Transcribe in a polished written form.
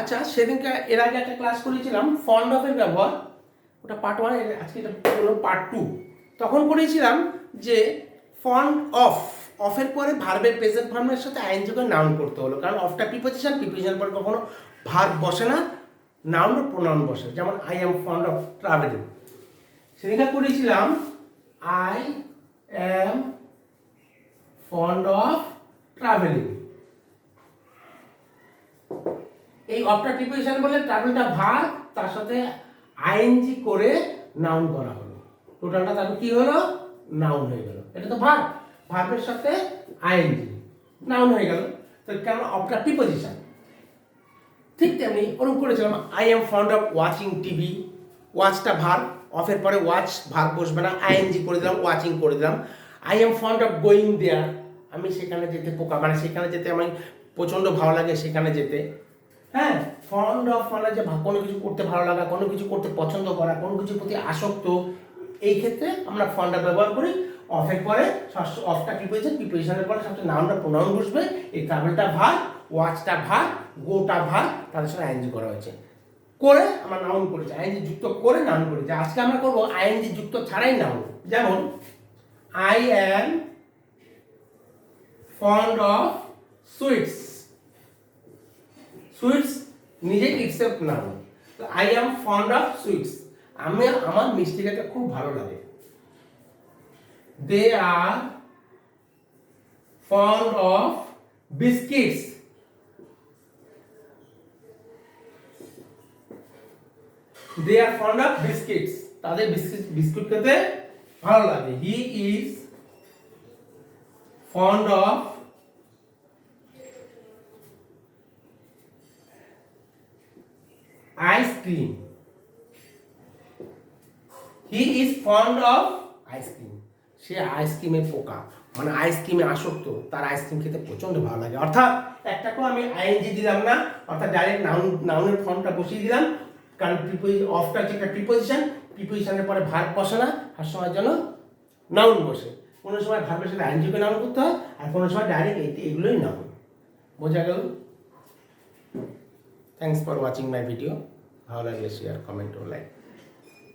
আচ্ছা, সেদিনকে এর আগে একটা ক্লাস করেছিলাম ফন্ড অফের ব্যবহার, ওটা পার্ট 1, আজকে এটা হলো পার্ট 2। তখন করেছিলাম যে ফন্ড অফের পরে ভার্বের প্রেজেন্ট ফর্মের সাথে আইএনজি করে নাউন করতে হলো, কারণ অফটা প্রিপোজিশন পরে কখনো ভার্ব বসে না, নাউন ও প্রোনাউন বসে। যেমন I am fond of travelling, সেদিনকে করেছিলাম I am fond of travelling. এই অফটা প্রিপোজিশন বলে ট্রাভেলটা ভার্ব, তার সাথে আইএনজি করে নাউন করা হলো, টোটালটা তারপর কি হলো, নাউন হয়ে গেল। এটা তো ভার্ব, ভার্বের সাথে আইএনজি, নাউন হয়ে গেল। তো কেন অফটা প্রিপোজিশন। ঠিক তেমনি ওরকম করেছিলাম I am fond of watching TV, ওয়াচটা ভার্ব, অফের পরে ওয়াচ ভার্ব বসবে না, আইএনজি করে দিলাম, ওয়াচিং করে দিলাম। I am fond of going there, আমি সেখানে যেতে মানে সেখানে যেতে আমি প্রচণ্ড ভালো লাগে সেখানে যেতে। হ্যাঁ, ফন্ড অফ মানে যে কোনো কিছু করতে ভালো লাগা, কোনো কিছু করতে পছন্দ করা, কোনো কিছুর প্রতি আসক্ত, এই ক্ষেত্রে আমরা ফন্ডটা ব্যবহার করি। অফের পরে অফটা প্রিপোজিশনের পরে সবচেয়ে নাউনটা প্রোনাউন বসবে। এই ট্রাভেলটা ভার্ব, ওয়াচটা ভার্ব, গোটা ভার্ব, তাদের সাথে আইএনজি করা হয়েছে, করে আমরা নাউন করেছি, আইএনজি যুক্ত করে নাউন করেছি। আজকে আমরা করবো আইএনজি যুক্ত ছাড়াই নাউন। যেমন I am fond of sweets, sweets নিজে itself noun. I am fond of sweets, আমার মিষ্টি খেতে খুব ভালো লাগে। They are fond of biscuits, they are fond of biscuits, তাদের বিস্কুট খেতে ভালো লাগে। He is fond of ice cream, he is fond of ice cream, সে আইসক্রিমের পোকা, মানে আইসক্রিমে আসক্ত, তার আইসক্রিম খেতে প্রচন্ড ভালো লাগে। অর্থাৎ একটাকেও আমি আইএনজি দিলাম না, অর্থাৎ ডাইরেক্ট নাউনের ফর্মটা বসিয়ে দিলাম, কারণ অফটা হচ্ছে একটা প্রিপোজিশনের পরে ভার্ব বসে না, আর সময় যেন নাউন বসে। কোনো সময় ভার্বের সাথে আইএনজিকে নাউন করতে হয়, আর কোনো সময় ডাইরেক্ট এগুলোই নাউন। বোঝা গেল? Thanks for watching my video. ভালো লাগলে শেয়ার, কমেন্ট ও লাইক।